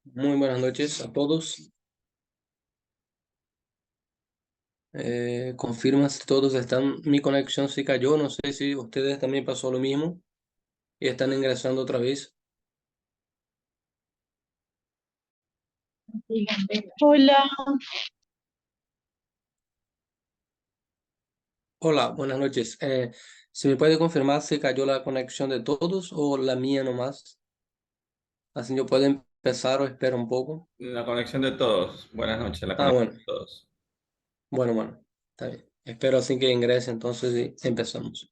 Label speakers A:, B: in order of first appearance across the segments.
A: Muy buenas noches a todos. Confirma si todos están. Mi conexión se cayó. No sé si ustedes también pasó lo mismo y están ingresando otra vez.
B: Hola,
A: Hola, buenas noches. ¿Se me puede confirmar si cayó la conexión de todos o la mía nomás? Así yo puedo empezar o espero un poco.
C: La conexión de todos. Buenas noches, la
A: Ah,
C: conexión
A: bueno,
C: de todos.
A: bueno, está bien. Espero así que ingrese entonces y empezamos.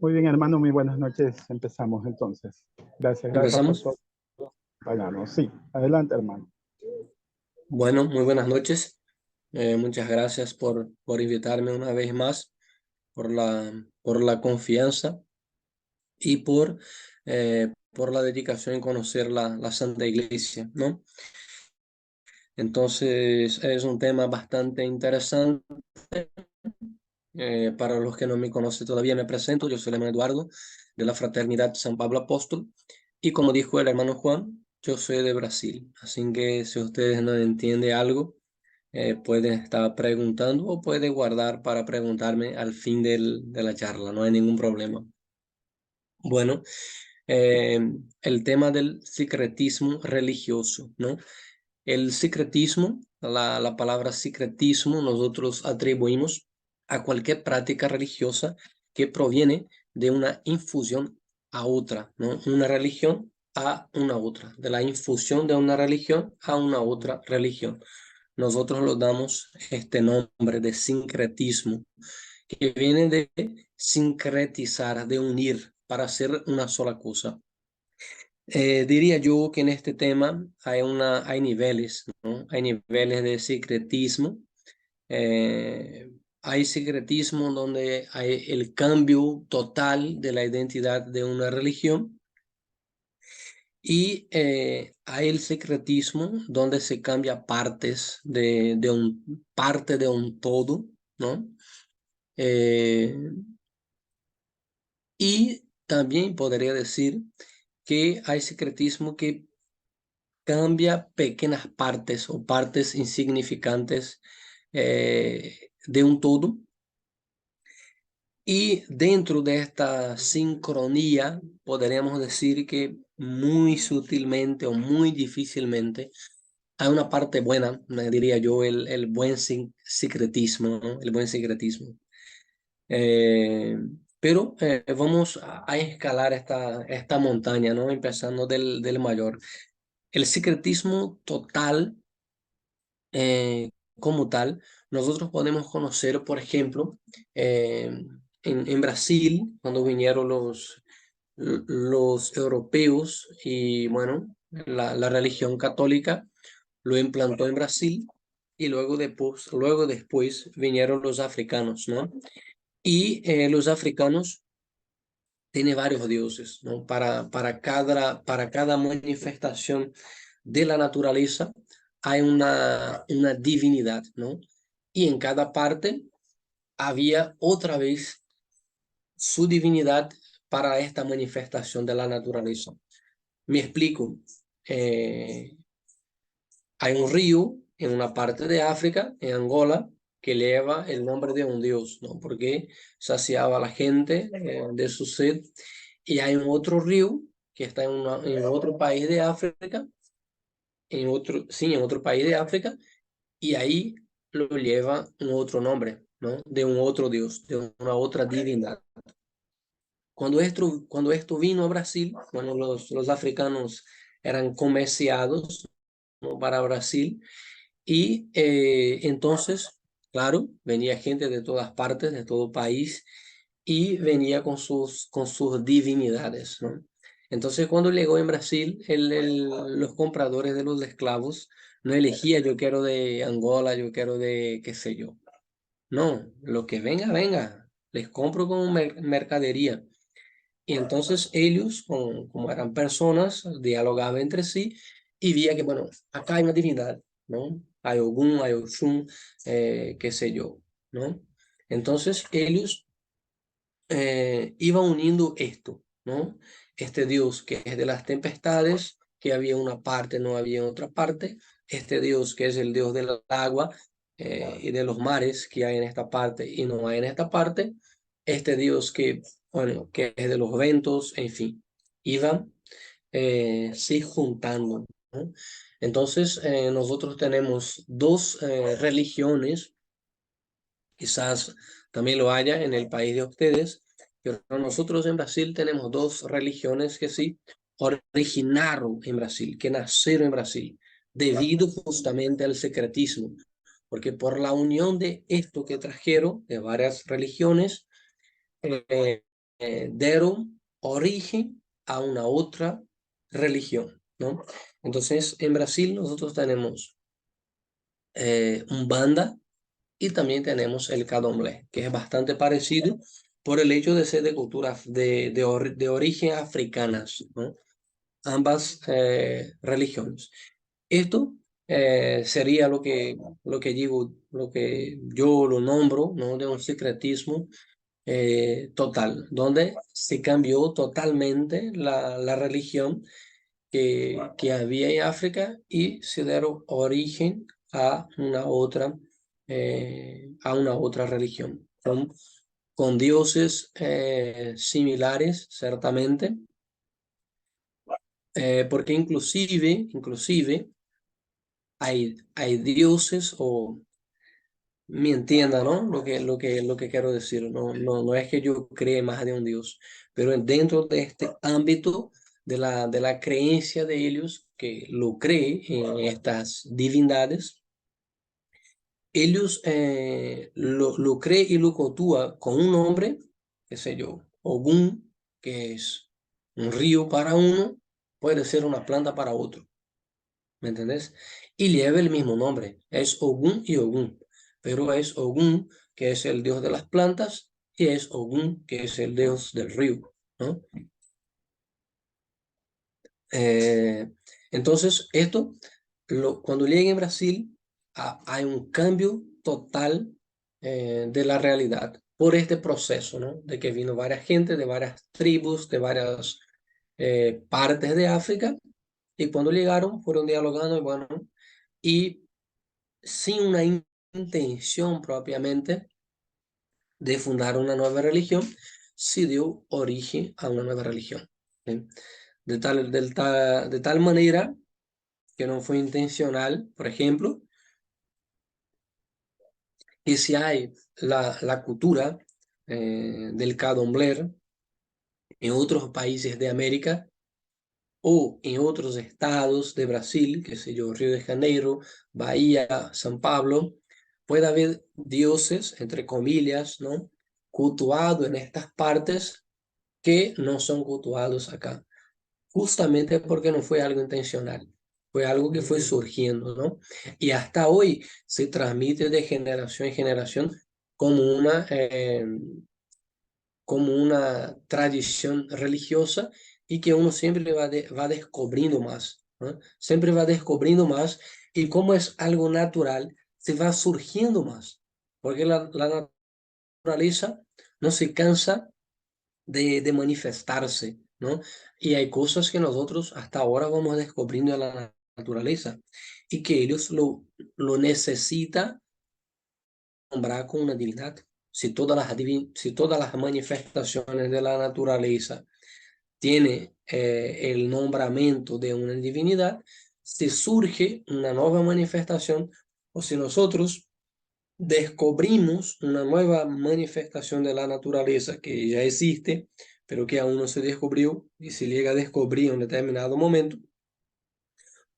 D: Muy bien, hermano, muy buenas noches. Empezamos entonces. Gracias por
A: ¿Empezamos?
D: todo. Vayamos. Sí, adelante, hermano.
A: Bueno, muy buenas noches. Muchas gracias por invitarme una vez más, por la confianza y por la dedicación en conocer la Santa Iglesia, ¿no? Entonces, es un tema bastante interesante. Para los que no me conocen todavía, me presento. Yo soy el hermano Eduardo de la Fraternidad San Pablo Apóstol. Y como dijo el hermano Juan, yo soy de Brasil. Así que si ustedes no entienden algo, pueden estar preguntando o puede guardar para preguntarme al fin de la charla. No hay ningún problema. Bueno, eh, el tema del secretismo religioso, ¿no? El secretismo, la palabra secretismo, nosotros atribuimos a cualquier práctica religiosa que proviene de una infusión a otra, ¿no? Una religión a una otra, de la infusión de una religión a una otra religión. Nosotros lo damos este nombre de sincretismo, que viene de sincretizar, de unir para hacer una sola cosa. Diría yo que en este tema hay niveles, ¿no? Hay niveles de secretismo. Eh, Hay secretismo donde hay el cambio total de la identidad de una religión y hay el secretismo donde se cambia partes parte de un todo, ¿no? Eh, y también podría decir que hay secretismo que cambia pequeñas partes o partes insignificantes de un todo. Y dentro de esta sincronía, podríamos decir que muy sutilmente o muy difícilmente hay una parte buena, me diría yo, el buen secretismo, ¿no? El buen secretismo. Eh, pero vamos a escalar esta montaña, ¿no? Empezando del mayor. El secretismo total, eh, como tal, nosotros podemos conocer, por ejemplo, en Brasil, cuando vinieron los europeos y, bueno, la religión católica lo implantó en Brasil y luego después vinieron los africanos, ¿no? Y los africanos tienen varios dioses, ¿no? Para cada manifestación de la naturaleza hay una divinidad, ¿no? Y en cada parte había otra vez su divinidad para esta manifestación de la naturaleza. Me explico. Eh, Hay un río en una parte de África, en Angola, que lleva el nombre de un dios, ¿no? Porque saciaba a la gente de su sed. Y hay un otro río que está en otro país de África, en otro país de África, y ahí lo lleva un otro nombre, ¿no? De un otro dios, de una otra divinidad. Cuando esto vino a Brasil, bueno, los africanos eran comerciados, ¿no? Para Brasil. Y entonces, claro, venía gente de todas partes, de todo país, y venía con sus divinidades, ¿no? Entonces, cuando llegó en Brasil, los compradores de los esclavos no elegía, yo quiero de Angola, yo quiero de qué sé yo. No, lo que venga, venga, les compro como mercadería. Y entonces ellos, como eran personas, dialogaban entre sí y veía que, bueno, acá hay una divinidad, ¿no? Hay Ogún, hay Oshun, qué sé yo, ¿no? Entonces ellos iba uniendo esto, ¿no? Este Dios que es de las tempestades, que había una parte, no había otra parte, este Dios que es el Dios del agua y de los mares que hay en esta parte y no hay en esta parte, este Dios que, bueno, que es de los ventos, en fin, iban sí juntando, ¿no? Entonces, nosotros tenemos dos religiones, quizás también lo haya en el país de ustedes, pero nosotros en Brasil tenemos dos religiones que sí originaron en Brasil, que nacieron en Brasil, debido justamente al secretismo, porque por la unión de esto que trajeron, de varias religiones, eh, dieron origen a una otra religión, ¿no? Entonces, en Brasil nosotros tenemos Umbanda, y también tenemos el candomblé, que es bastante parecido por el hecho de ser de culturas de origen africanas, ¿no? Ambas religiones. Esto sería lo que digo, lo que yo lo nombro, ¿no? De un secretismo total, donde se cambió totalmente la religión que había en África y se dieron origen a una otra religión, con dioses similares, ciertamente, porque inclusive hay dioses o me entienda, ¿no? Lo que quiero decir. No es que yo cree más de un Dios, pero dentro de este ámbito de la creencia de ellos, que lo cree en estas divindades, ellos lo cree y lo actúa con un nombre, qué sé yo, Ogún, que es un río para uno, puede ser una planta para otro. ¿Me entendés? Y lleva el mismo nombre, es Ogún y Ogún, pero es Ogún que es el dios de las plantas y es Ogún que es el dios del río, ¿no? Eh, entonces, esto, cuando llegue en Brasil, hay un cambio total de la realidad por este proceso, ¿no? De que vino varias gente, de varias tribus, de varias partes de África, y cuando llegaron fueron dialogando y bueno, y sin una intención propiamente de fundar una nueva religión, se dio origen a una nueva religión. ¿Sí? De tal manera que no fue intencional, por ejemplo, que si hay la cultura del candomblé en otros países de América o en otros estados de Brasil, que sé yo, Río de Janeiro, Bahía, San Pablo, puede haber dioses, entre comillas, ¿no? Cultuados en estas partes que no son cultuados acá, justamente porque no fue algo intencional, fue algo que fue surgiendo, ¿no? Y hasta hoy se transmite de generación en generación como como una tradición religiosa y que uno siempre va descubriendo más, ¿no? Siempre va descubriendo más y como es algo natural, se va surgiendo más, porque la naturaleza no se cansa de manifestarse, ¿no? Y hay cosas que nosotros hasta ahora vamos descubriendo en la naturaleza y que ellos lo necesitan nombrar con una divinidad. Si todas las manifestaciones de la naturaleza tiene el nombramiento de una divinidad, si surge una nueva manifestación o si nosotros descubrimos una nueva manifestación de la naturaleza que ya existe, pero que aún no se descubrió, y si llega a descubrir en un determinado momento,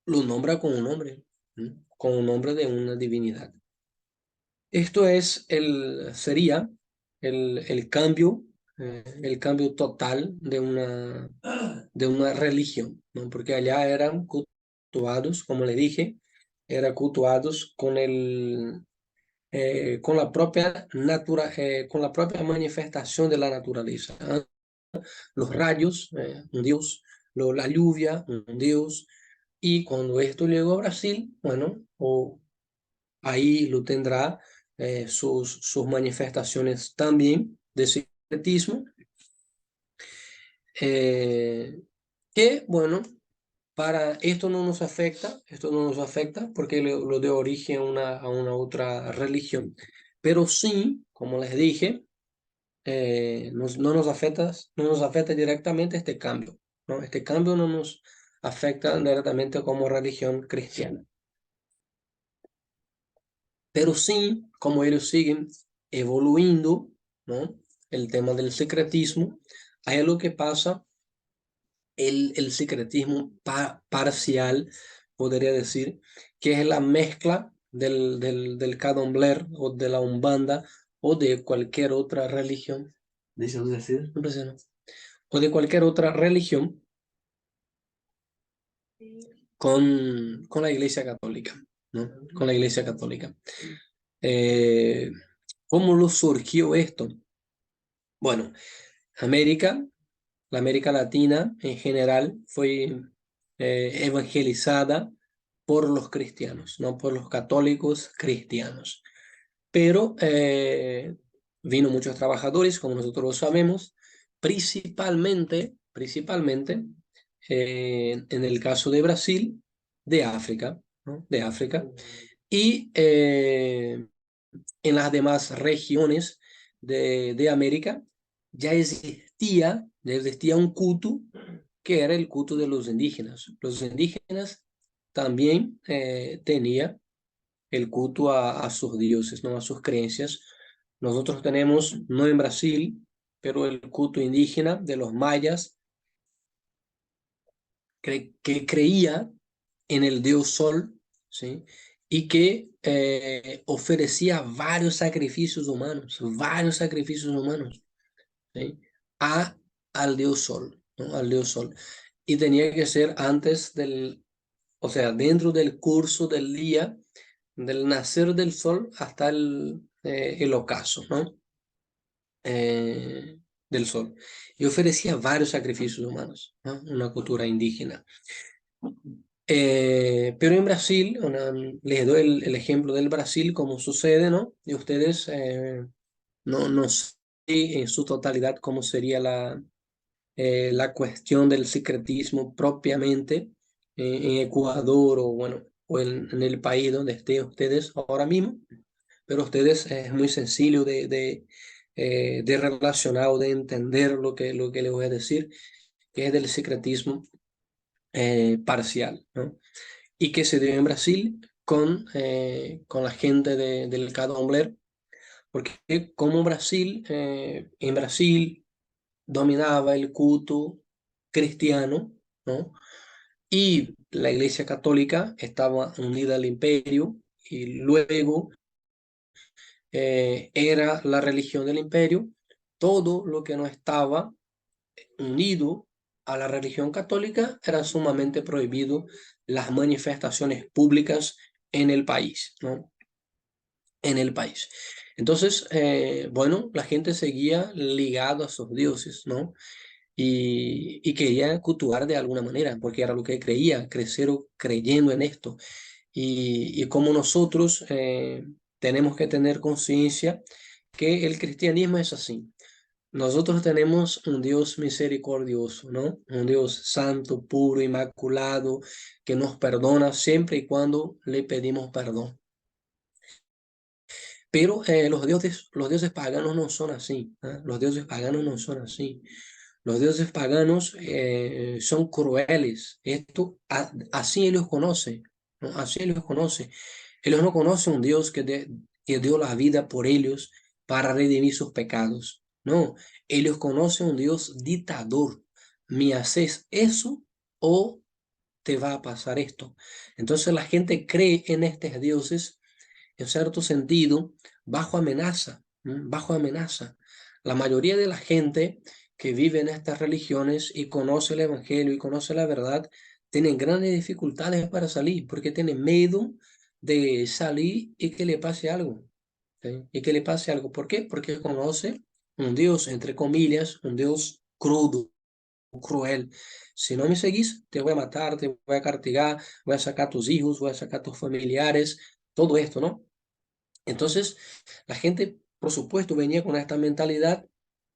A: lo nombra con un nombre, ¿no? Con un nombre de una divinidad. Esto es sería el cambio total de una religión, ¿no? Porque allá eran cultuados, como le dije, eran cultuados con la propia con la propia manifestación de la naturaleza. Los rayos, un dios, la lluvia, un dios, y cuando esto llegó a Brasil, bueno, ahí lo tendrá sus manifestaciones también de secretismo, que, bueno, para esto no nos afecta porque lo dio origen a una otra religión, pero sí, como les dije, no nos afecta directamente este cambio, ¿no? Este cambio no nos afecta directamente como religión cristiana, pero sí, como ellos siguen evoluyendo, ¿no? El tema del secretismo, hay algo que pasa, el secretismo parcial, podría decir, que es la mezcla del candomblé o de la umbanda o de cualquier otra religión, ¿deseo decir? No sé, no. O de cualquier otra religión con la Iglesia Católica, ¿no? Con la Iglesia Católica. Eh, ¿Cómo lo surgió esto? Bueno, América, la América Latina en general fue evangelizada por los cristianos, no por los católicos cristianos. Pero vino muchos trabajadores, como nosotros lo sabemos, principalmente en el caso de Brasil, de África, ¿no? De África. Y en las demás regiones de América ya existía un culto que era el culto de los indígenas. Los indígenas también tenían el culto a sus dioses, ¿no? A sus creencias. Nosotros tenemos, no en Brasil, pero el culto indígena de los mayas, que creía en el dios Sol, ¿sí? Y que ofrecía varios sacrificios humanos, ¿sí? A, al dios Sol, ¿no? Al dios Sol. Y tenía que ser o sea, dentro del curso del día, del nacer del sol hasta el ocaso, ¿no? Del sol. Y ofrecía varios sacrificios humanos, ¿no? Una cultura indígena. Pero en Brasil, les doy el ejemplo del Brasil, como sucede, ¿no? Y ustedes no sé en su totalidad cómo sería la cuestión del secretismo propiamente en Ecuador o, bueno, o en el país donde estén ustedes ahora mismo, pero ustedes es muy sencillo de relacionar o de entender lo que les voy a decir, que es del secretismo parcial, ¿no? Y que se dio en Brasil con la gente del candomblé, porque como en Brasil dominaba el culto cristiano, ¿no? Y la Iglesia Católica estaba unida al imperio y luego era la religión del imperio. Todo lo que no estaba unido a la religión católica era sumamente prohibido las manifestaciones públicas en el país, ¿no? En el país. Entonces, bueno, la gente seguía ligado a sus dioses, ¿no? Y quería cultuar de alguna manera, porque era lo que creía, crecer creyendo en esto. Y como nosotros tenemos que tener conciencia que el cristianismo es así. Nosotros tenemos un Dios misericordioso, ¿no? Un Dios santo, puro, inmaculado, que nos perdona siempre y cuando le pedimos perdón. Pero los dioses paganos no son así, ¿eh? Los dioses paganos no son así. Los dioses paganos son crueles. Así ellos conocen, ¿no? Así ellos conocen. Ellos no conocen un Dios que dio la vida por ellos para redimir sus pecados. No, ellos conocen un Dios dictador. Me haces eso o te va a pasar esto. Entonces la gente cree en estos dioses, en cierto sentido, bajo amenaza, bajo amenaza. La mayoría de la gente que vive en estas religiones y conoce el Evangelio y conoce la verdad, tienen grandes dificultades para salir porque tienen miedo de salir y que le pase algo. ¿Sí? Y que le pase algo. ¿Por qué? Porque conoce un Dios, entre comillas, un Dios crudo, cruel. Si no me seguís, te voy a matar, te voy a castigar, voy a sacar a tus hijos, voy a sacar a tus familiares, todo esto, ¿no? Entonces, la gente, por supuesto, venía con esta mentalidad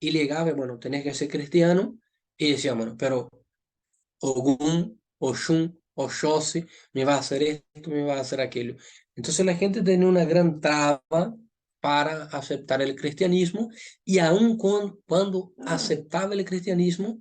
A: y llegaba, bueno, tenés que ser cristiano, y decía, bueno, pero Ogún, Oshun, Oshosi, me va a hacer esto, me va a hacer aquello. Entonces la gente tenía una gran traba para aceptar el cristianismo y aun cuando aceptaba el cristianismo,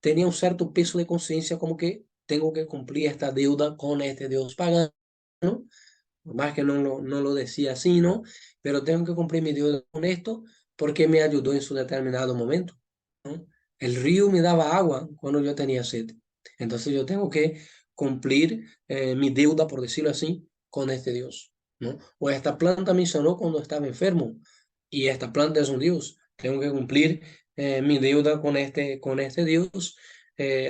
A: tenía un cierto peso de conciencia como que tengo que cumplir esta deuda con este Dios pagano, por más que no lo decía así, ¿no? Pero tengo que cumplir mi deuda con esto porque me ayudó en su determinado momento, ¿no? El río me daba agua cuando yo tenía sed. Entonces yo tengo que cumplir mi deuda, por decirlo así, con este Dios, ¿no? O esta planta me sanó cuando estaba enfermo y esta planta es un Dios. Tengo que cumplir mi deuda con este Dios,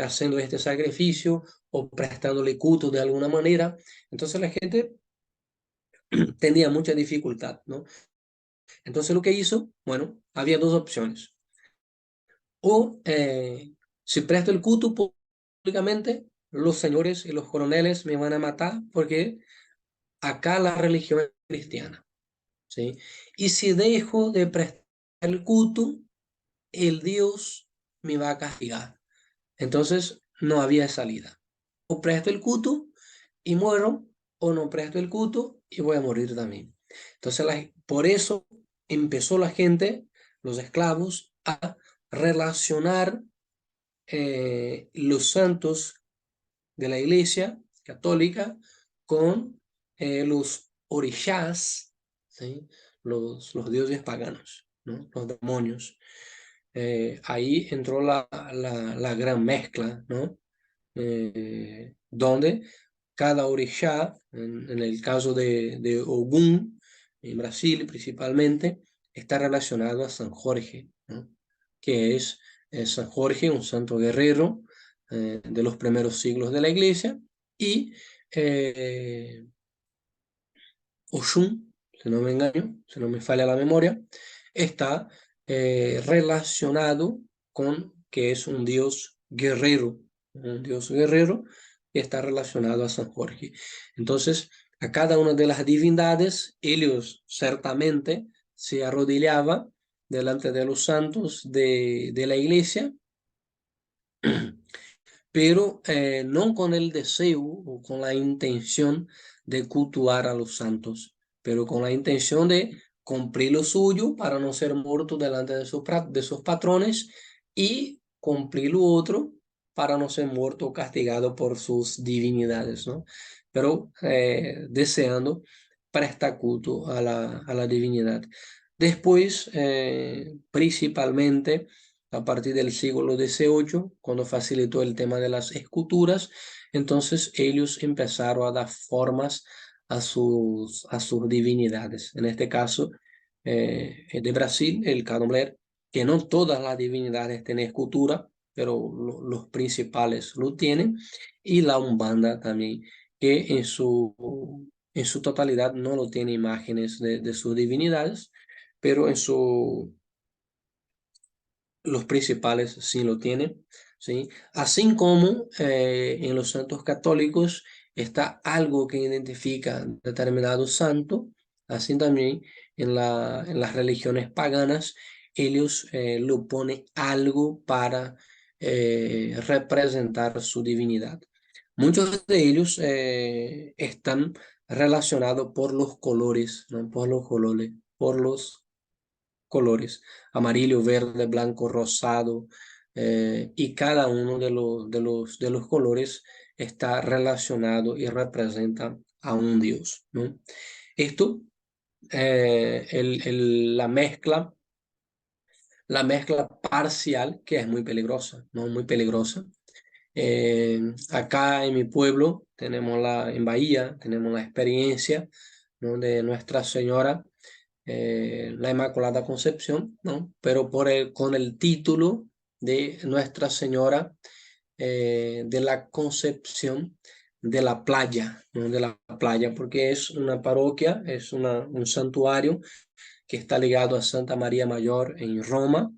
A: haciendo este sacrificio o prestándole culto de alguna manera. Entonces la gente tenía mucha dificultad, ¿no? Entonces lo que hizo, bueno, había dos opciones. O si presto el culto públicamente, los señores y los coroneles me van a matar porque acá la religión es cristiana, ¿sí? Y si dejo de prestar el culto, el Dios me va a castigar. Entonces no había salida. O presto el culto y muero, o no presto el culto y voy a morir también. Entonces, por eso empezó la gente, los esclavos, a relacionar los santos de la iglesia católica con los orishas, ¿sí? Los dioses paganos, ¿no? Los demonios. Ahí entró la gran mezcla, ¿no? Donde cada orixá, en el caso de Ogún, en Brasil principalmente, está relacionado a San Jorge, ¿no? Que es San Jorge, un santo guerrero de los primeros siglos de la iglesia, y eh, Oshun, si no me engaño, si no me falla la memoria, está relacionado con que es un dios guerrero que está relacionado a San Jorge. Entonces, a cada una de las divindades, ellos ciertamente se arrodillaban delante de los santos de la iglesia, pero no con el deseo o con la intención de cultuar a los santos, pero con la intención de cumplir lo suyo para no ser muerto delante de sus patrones y cumplir lo otro para no ser muerto o castigado por sus divinidades, ¿no? Pero deseando prestar culto a la divinidad. Después, principalmente, a partir del siglo XVIII, cuando facilitó el tema de las esculturas, entonces ellos empezaron a dar formas a sus divinidades. En este caso, de Brasil, el candomblé, que no todas las divinidades tienen escultura, pero los principales lo tienen, y la Umbanda también, que en su totalidad no lo tiene imágenes de sus divinidades, pero los principales sí lo tienen, ¿sí? Así como en los santos católicos está algo que identifica determinado santo, así también en las religiones paganas ellos lo ponen algo para representar su divinidad. Muchos de ellos están relacionados por los colores, ¿no? Por los colores, amarillo, verde, blanco, rosado, y cada uno de los colores está relacionado y representa a un dios, ¿no? Esto, la mezcla parcial, que es muy peligrosa, ¿no? Muy peligrosa. Acá en mi pueblo, en Bahía, tenemos la experiencia, ¿no? De Nuestra Señora, la Inmaculada Concepción, ¿no? Pero con el título de Nuestra Señora de la Concepción de la playa, ¿no? De la playa, porque es una parroquia, es un santuario que está ligado a Santa María Mayor en Roma.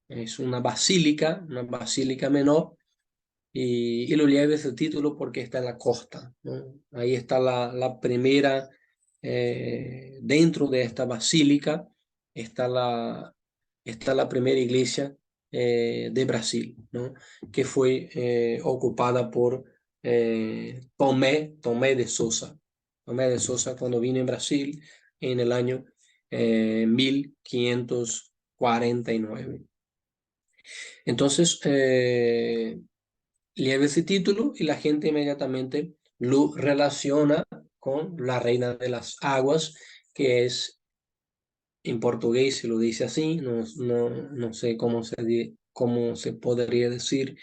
A: Es una basílica menor, y lo lleva ese título porque está en la costa, ¿no? Ahí está la primera, dentro de esta basílica está la primera iglesia de Brasil, ¿no? Que fue ocupada por Tomé de Sousa. Tomé de Sousa, cuando vino en Brasil en el año 1549. Entonces, lleva ese título y la gente inmediatamente lo relaciona con la reina de las aguas, que es, en portugués se lo dice así, no sé cómo se podría decir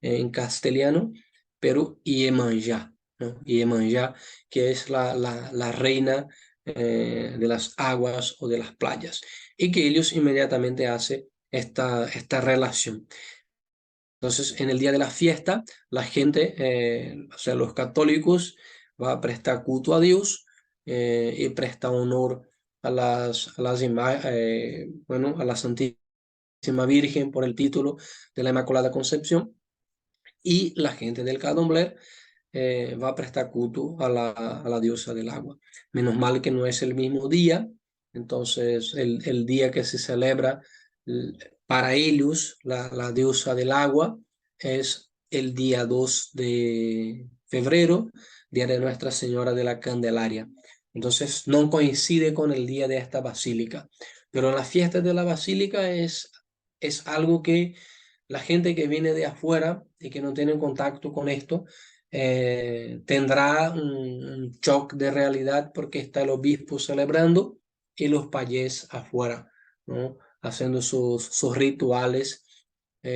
A: en castellano, pero Iemanjá, ¿no? Iemanjá, que es la reina de las aguas o de las playas, y que ellos inmediatamente hacen esta relación. Entonces, en el día de la fiesta, la gente, o sea, los católicos, va a prestar culto a Dios, y presta honor a bueno, a la Santísima Virgen por el título de la Inmaculada Concepción, y la gente del Candomblé va a prestar culto a la diosa del agua. Menos mal que no es el mismo día, entonces el día que se celebra para ellos, la diosa del agua, es el día 2 de febrero, día de Nuestra Señora de la Candelaria. Entonces no coincide con el día de esta basílica, pero la fiesta de la basílica es algo que la gente que viene de afuera y que no tiene contacto con esto, tendrá un shock de realidad, porque está el obispo celebrando y los payés afuera, ¿no? Haciendo sus rituales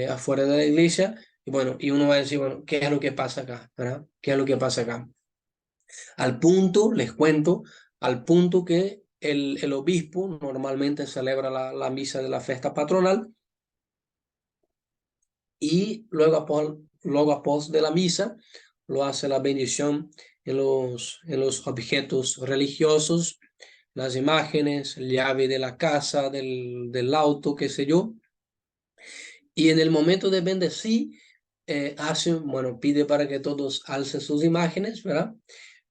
A: afuera de la iglesia. Y bueno, y uno va a decir, bueno, ¿qué es lo que pasa acá? ¿Verdad? ¿Qué es lo que pasa acá? Al punto, les cuento, al punto que el obispo normalmente celebra la misa de la fiesta patronal, y luego após de la misa lo hace la bendición en los objetos religiosos, las imágenes, llave de la casa, del auto, qué sé yo. Y en el momento de bendecir, bueno, pide para que todos alcen sus imágenes, ¿verdad?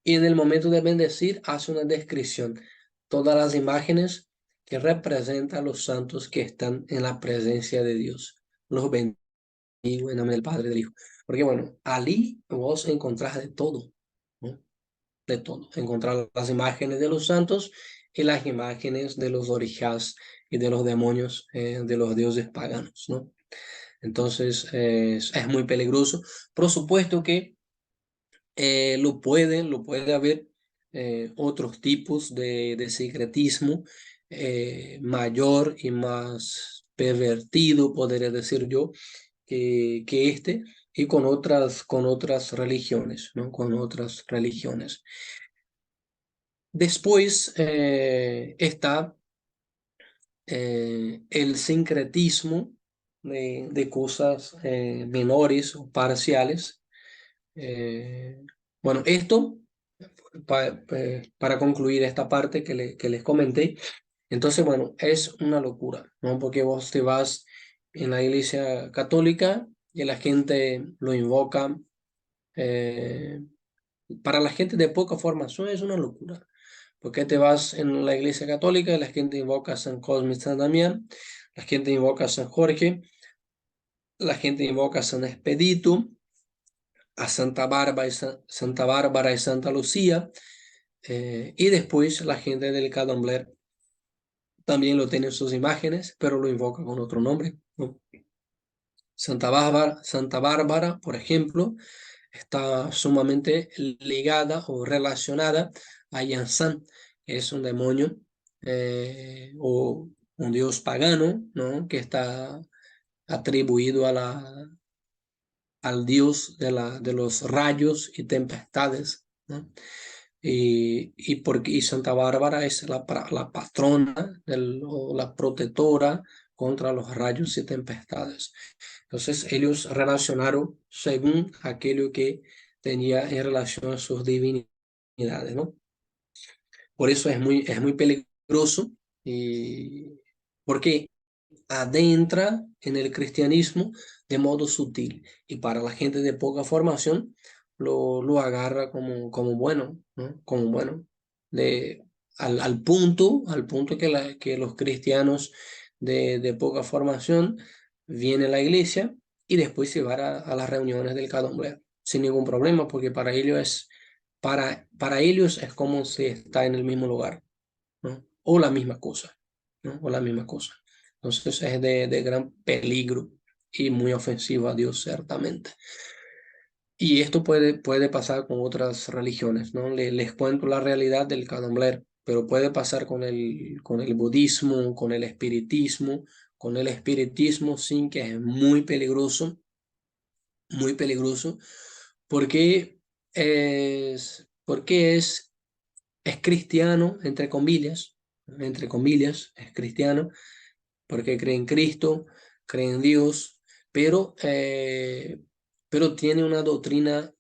A: Y en el momento de bendecir hace una descripción. Todas las imágenes que representan a los santos que están en la presencia de Dios. Los bendigo en nombre del Padre y del Hijo. Porque bueno, allí vos encontrás de todo, ¿no? De todo. Encontrar las imágenes de los santos y las imágenes de los orixás y de los demonios, de los dioses paganos, ¿no? Entonces, es muy peligroso. Por supuesto que lo puede haber otros tipos de secretismo mayor y más pervertido, podría decir yo, que este, y con otras religiones, ¿no? Con otras religiones. Después está el sincretismo de cosas menores o parciales. Bueno, esto, para concluir esta parte que les comenté, entonces, bueno, es una locura, ¿no? Porque vos te vas en la iglesia católica y la gente lo invoca. eh, para la gente de poca formación es una locura, porque te vas en la iglesia católica y la gente invoca a San Cosme y San Damián, la gente invoca a San Jorge, la gente invoca a San Expedito, a Santa Bárbara y Santa Lucía, y después la gente del Candomblé también lo tiene en sus imágenes, pero lo invoca con otro nombre, ¿no? Santa Bárbara, por ejemplo, está sumamente ligada o relacionada a Yansan, que es un demonio o un dios pagano, ¿no? Que está atribuido al dios de los rayos y tempestades, ¿no? Y Santa Bárbara es la patrona o la protectora contra los rayos y tempestades. Entonces ellos relacionaron según aquello que tenía en relación a sus divinidades, ¿no? Por eso es muy peligroso, y porque adentra en el cristianismo de modo sutil, y para la gente de poca formación lo agarra como bueno, ¿no? Como bueno, de, al punto que los cristianos de poca formación vienen a la iglesia y después se van a las reuniones del candomblé sin ningún problema, porque para ellos es como si está en el mismo lugar, ¿no? O la misma cosa, ¿no? O la misma cosa. Entonces es de gran peligro y muy ofensivo a Dios, ciertamente. Y esto puede pasar con otras religiones, ¿no? Les cuento la realidad del candomblé, pero puede pasar con el budismo, con el espiritismo, sin que es muy peligroso, porque es cristiano, entre comillas, es cristiano, porque cree en Cristo, cree en Dios, pero tiene una doctrina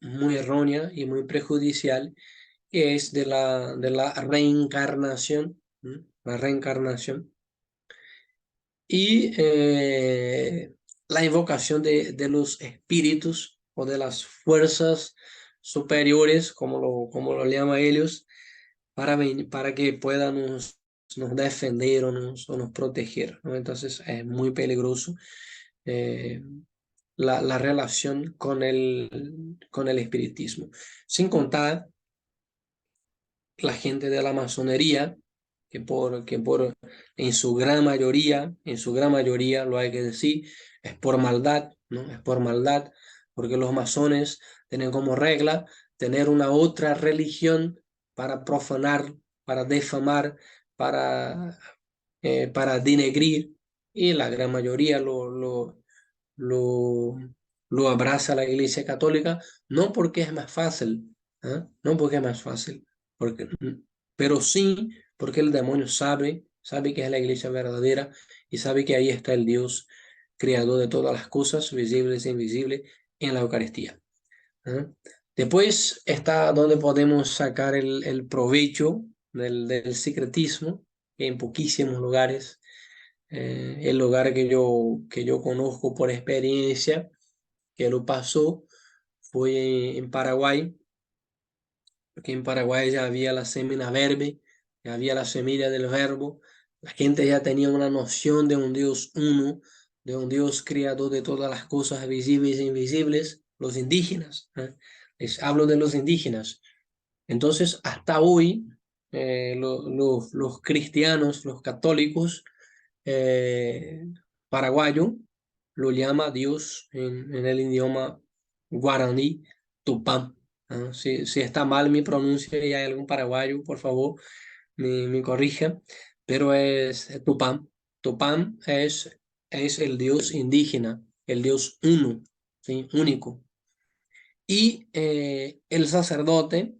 A: muy errónea y muy prejudicial, que es de la reencarnación, ¿no? La reencarnación y la invocación de los espíritus o de las fuerzas superiores, como lo llaman ellos, para que puedan nos defender o nos proteger, ¿no? Entonces es muy peligroso eh, la relación con el espiritismo. Sin contar la gente de la masonería, en su gran mayoría, lo hay que decir, es por maldad, ¿no? Es por maldad, porque los masones tienen como regla tener una otra religión para profanar, para defamar, para, para denegrir, y la gran mayoría lo, lo abraza la Iglesia Católica, no porque es más fácil, ¿ah? No porque es más fácil, porque, pero sí porque el demonio sabe que es la Iglesia verdadera y sabe que ahí está el Dios creador de todas las cosas, visibles e invisibles, en la Eucaristía, ¿ah? Después está donde podemos sacar el provecho del secretismo, que en poquísimos lugares. El lugar que yo conozco por experiencia, que lo pasó, fue en Paraguay, porque en Paraguay ya había la semilla verde, ya había la semilla del verbo, la gente ya tenía una noción de un Dios uno, de un Dios creador de todas las cosas visibles e invisibles, los indígenas, ¿eh? Les hablo de los indígenas. Entonces, hasta hoy, los cristianos, los católicos, eh, paraguayo, lo llama Dios en el idioma guaraní, Tupam, ¿ah? Si está mal mi pronuncia y hay algún paraguayo, por favor, me corrija, pero es Tupam. Tupam es el Dios indígena, el Dios uno, ¿sí? Único. Y el sacerdote,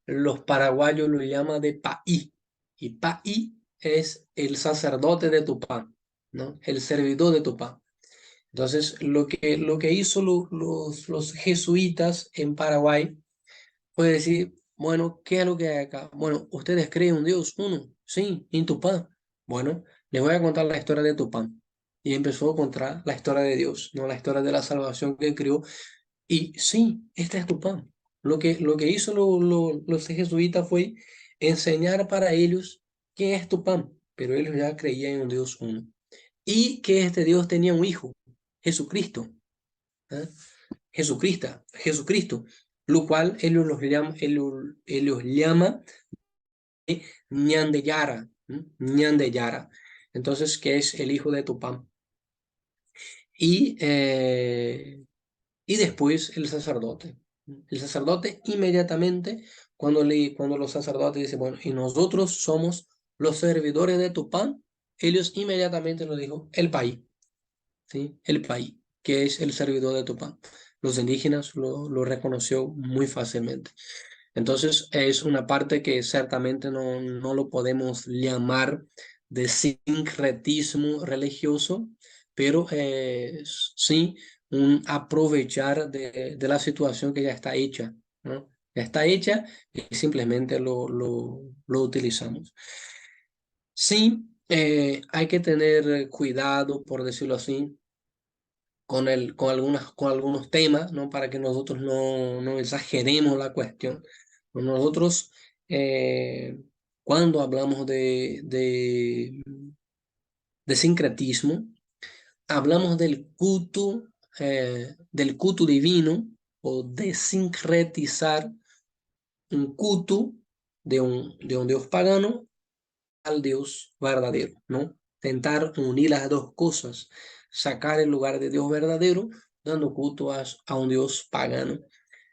A: los paraguayos lo llaman de Paí. Y Paí es el sacerdote de Tupán, ¿no? El servidor de Tupán. Entonces, lo que hizo los jesuitas en Paraguay fue decir, bueno, ¿qué es lo que hay acá? Bueno, ¿ustedes creen un Dios uno? Sí, en Tupán. Bueno, les voy a contar la historia de Tupán. Y empezó a contar la historia de Dios, ¿no? La historia de la salvación que creó, y sí, este es tu pan. Lo que hizo los jesuitas fue enseñar para ellos qué es tu pan, pero ellos ya creían en un Dios uno. Y que este Dios tenía un hijo, Jesucristo, ¿eh? Jesucristo, lo cual ellos llama Ñandeyara, ¿eh? Ñandeyara. Entonces, que es el hijo de Tupán. Y y después el sacerdote. El sacerdote inmediatamente, cuando los sacerdotes dicen, bueno, y nosotros somos los servidores de Tupán, ellos inmediatamente nos dijo el país, ¿sí? El país, que es el servidor de Tupán. Los indígenas lo reconoció muy fácilmente. Entonces es una parte que ciertamente no lo podemos llamar de sincretismo religioso, pero sí un aprovechar de la situación que ya está hecha, ¿no? Ya está hecha y simplemente lo utilizamos. Sí, hay que tener cuidado, por decirlo así, con algunos temas, ¿no? Para que nosotros no exageremos la cuestión. Nosotros, cuando hablamos de sincretismo, hablamos del culto divino o de sincretizar un culto de un Dios pagano al Dios verdadero, ¿no? Tentar unir las dos cosas, sacar el lugar de Dios verdadero, dando culto a un Dios pagano.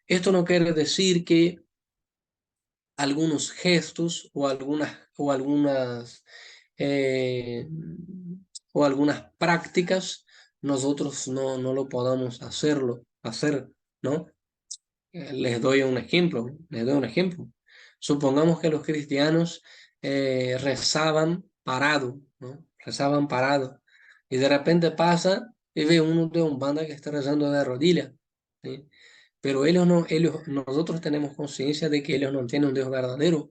A: Esto no quiere decir que algunos gestos eh, o algunas prácticas nosotros no lo podamos hacer, ¿no? Les doy un ejemplo. Supongamos que los cristianos rezaban parado, ¿no? Rezaban parado. Y de repente pasa y ve uno de un banda que está rezando de rodillas, ¿sí? Pero nosotros tenemos conciencia de que ellos no tienen un Dios verdadero.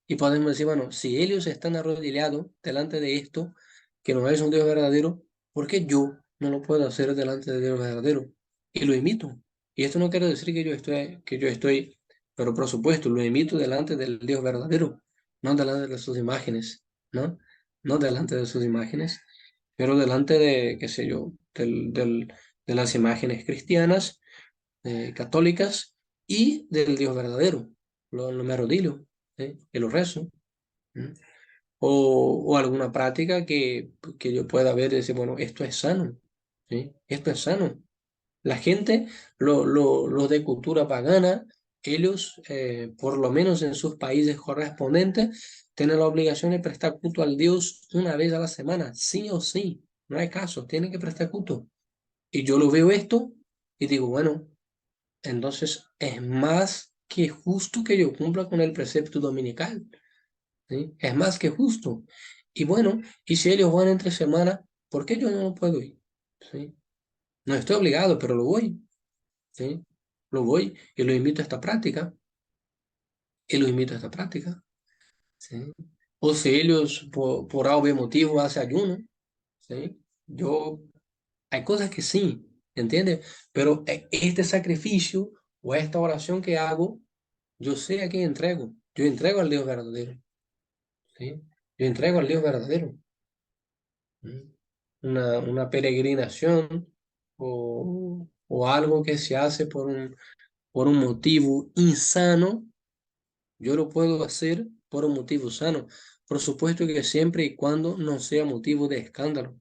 A: Y podemos decir, bueno, si ellos están arrodillados delante de esto, que no es un Dios verdadero, ¿por qué yo no lo puedo hacer delante de Dios verdadero? Y lo imito. Y esto no quiere decir pero por supuesto, lo imito delante del Dios verdadero, no delante de sus imágenes, ¿no? No delante de sus imágenes, pero delante de, qué sé yo, de las imágenes cristianas, católicas y del Dios verdadero. Lo me arrodillo, y lo rezo. ¿Mm? O alguna práctica que yo pueda ver y decir, bueno, esto es sano, ¿sí? Esto es sano. La gente, los de cultura pagana, ellos, por lo menos en sus países correspondientes, tienen la obligación de prestar culto al Dios una vez a la semana, sí o sí. No hay caso, tienen que prestar culto. Y yo lo veo esto y digo, bueno, entonces es más que justo que yo cumpla con el precepto dominical, ¿sí? Es más que justo. Y bueno, y si ellos van entre semana, ¿por qué yo no puedo ir? ¿Sí? No estoy obligado, pero lo voy, ¿sí? Lo voy y lo invito a esta práctica, y lo invito a esta práctica, ¿sí? O si ellos por algún motivo hacen ayuno, ¿sí? Yo, hay cosas que sí, ¿entiendes? Pero este sacrificio o esta oración que hago, yo sé a quién entrego. Yo entrego al Dios verdadero, ¿sí? Yo entrego al Dios verdadero. ¿Mm? Una peregrinación o algo que se hace por un motivo insano, yo lo puedo hacer por un motivo sano. Por supuesto que siempre y cuando no sea motivo de escándalo,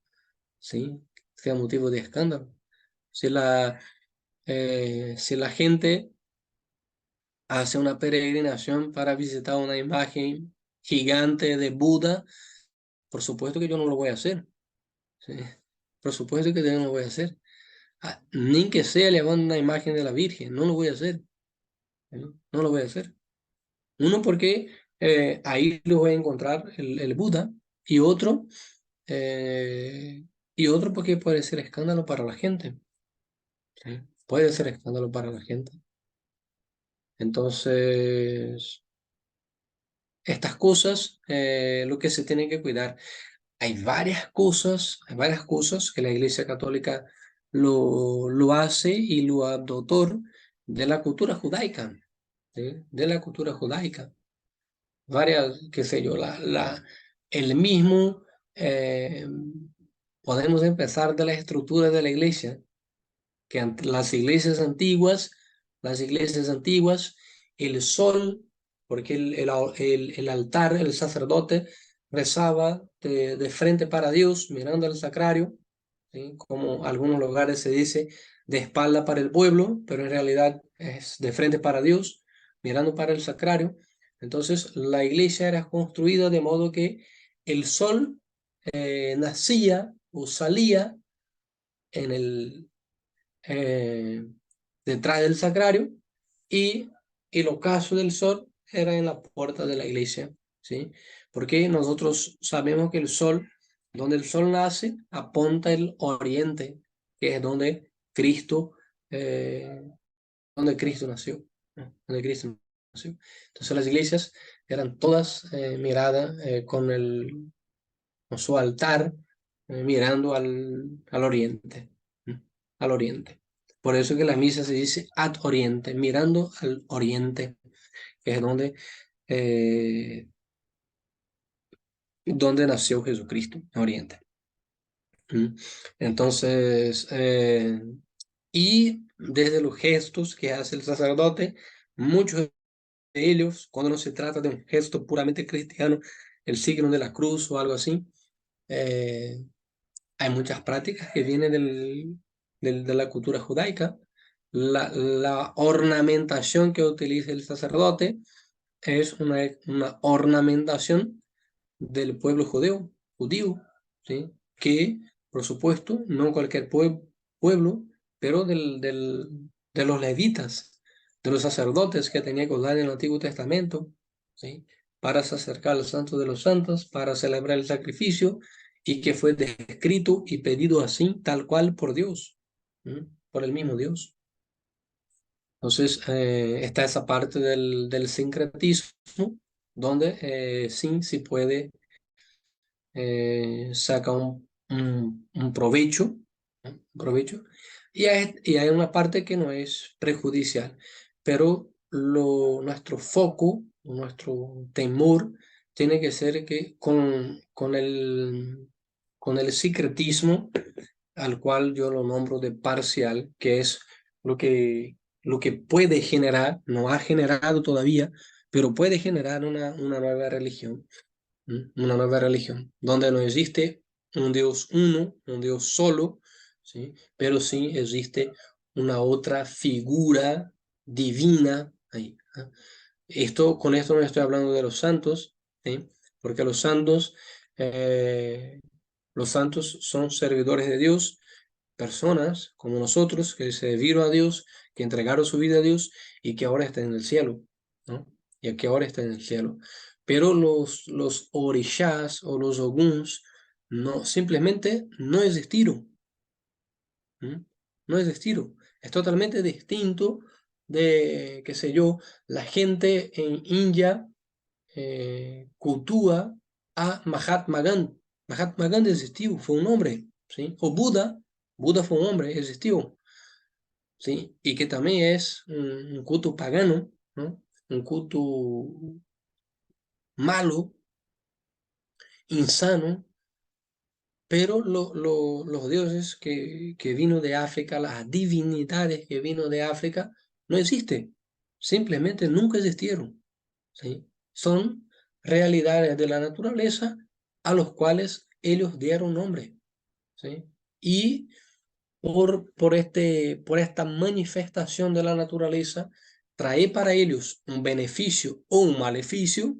A: ¿sí? Sea motivo de escándalo. Si si la gente hace una peregrinación para visitar una imagen gigante de Buda, por supuesto que yo no lo voy a hacer, ¿sí? Por supuesto que yo no lo voy a hacer. Ni que sea llevando una imagen de la Virgen, no lo voy a hacer, ¿no? No lo voy a hacer. Uno porque ahí lo voy a encontrar el Buda y eh, otro porque puede ser escándalo para la gente, ¿sí? Puede ser escándalo para la gente. Entonces, estas cosas, lo que se tiene que cuidar. Hay varias cosas que la Iglesia Católica lo hace y lo adoptó de la cultura judaica, ¿sí? De la cultura judaica. Varias, qué sé yo, el mismo, eh, podemos empezar de la estructura de la iglesia, que ante las iglesias antiguas, el sol, porque el altar, el sacerdote rezaba de frente para Dios, mirando al sacrario, ¿sí? Como algunos lugares se dice, de espalda para el pueblo, pero en realidad es de frente para Dios, mirando para el sacrario. Entonces la iglesia era construida de modo que el sol nacía o salía en eh, detrás del sacrario y el ocaso del sol era en la puerta de la iglesia, ¿sí? Porque nosotros sabemos que donde el sol nace, apunta el oriente, que es donde Cristo, donde Cristo nació, ¿no? Donde Cristo nació. Entonces las iglesias eran todas miradas con su altar mirando al oriente, ¿no? Al oriente. Por eso que la misa se dice ad oriente, mirando al oriente, que es eh, donde nació Jesucristo, en Oriente. Entonces, y desde los gestos que hace el sacerdote, muchos de ellos, cuando no se trata de un gesto puramente cristiano, el signo de la cruz o algo así, eh, hay muchas prácticas que vienen de la cultura judaica. La ornamentación que utiliza el sacerdote es una ornamentación del pueblo judío, ¿sí? Que, por supuesto, no cualquier pueblo, pero de los levitas, de los sacerdotes que tenía que usar en el Antiguo Testamento, ¿sí? Para se acercar al Santo de los Santos, para celebrar el sacrificio, y que fue descrito y pedido así, tal cual por Dios, ¿sí? Por el mismo Dios. Entonces, está esa parte del sincretismo, donde sí puede saca un provecho, ¿no? Un provecho, y hay una parte que no es prejudicial, pero nuestro foco, nuestro temor, tiene que ser que con el secretismo, al cual yo lo nombro de parcial, que es lo que puede generar, no ha generado todavía, pero puede generar una nueva religión. Una nueva religión, donde no existe un Dios uno, un Dios solo, ¿sí? Pero sí existe una otra figura divina ahí. ¿Ah? Con esto no estoy hablando de los santos, ¿sí? Porque los santos son servidores de Dios, personas como nosotros que se dieron a Dios, que entregaron su vida a Dios y que ahora están en el cielo, ¿no? Y que ahora están en el cielo. Pero los orishas o los oguns no, simplemente no existieron. ¿Mm? No existieron. Es totalmente distinto de, qué sé yo, la gente en India cultúa a Mahatma Gandhi. Mahatma Gandhi existió, fue un hombre, ¿sí? O Buda fue un hombre, existió, ¿sí? Y que también es un culto pagano, ¿no? Un culto malo, insano, pero los dioses que vino de África, las divinidades que vino de África, no existen, simplemente nunca existieron, ¿sí? Son realidades de la naturaleza a los cuales ellos dieron nombre, ¿sí? Y por esta manifestación de la naturaleza, trae para ellos un beneficio o un maleficio,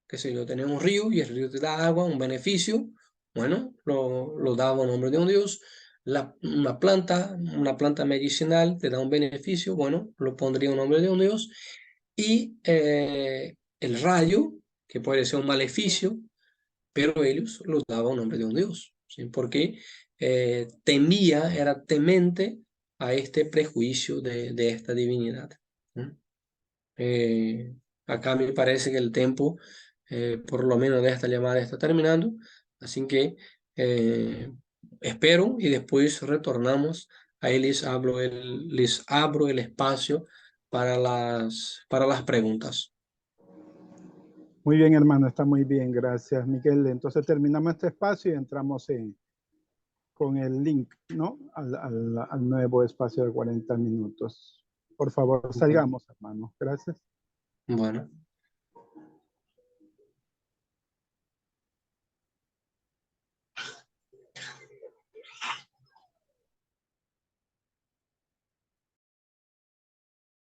A: que si yo tenemos un río y el río te da agua, un beneficio, bueno, lo daba a nombre de un dios. Una planta medicinal te da un beneficio, bueno, lo pondría a nombre de un dios. Y el rayo, que puede ser un maleficio, pero ellos lo daban a nombre de un dios, ¿sí? Porque era temente a este prejuicio de esta divinidad, ¿no? Eh, Acá me parece que el tiempo, por lo menos de esta llamada, está terminando, así que eh, espero y después retornamos. Ahí les abro el espacio para las preguntas.
D: Muy bien, hermano, está muy bien, gracias, Miguel. Entonces terminamos este espacio y entramos con el link, ¿no? Al nuevo espacio de 40 minutos. Por favor, salgamos, hermano. Gracias.
A: Bueno.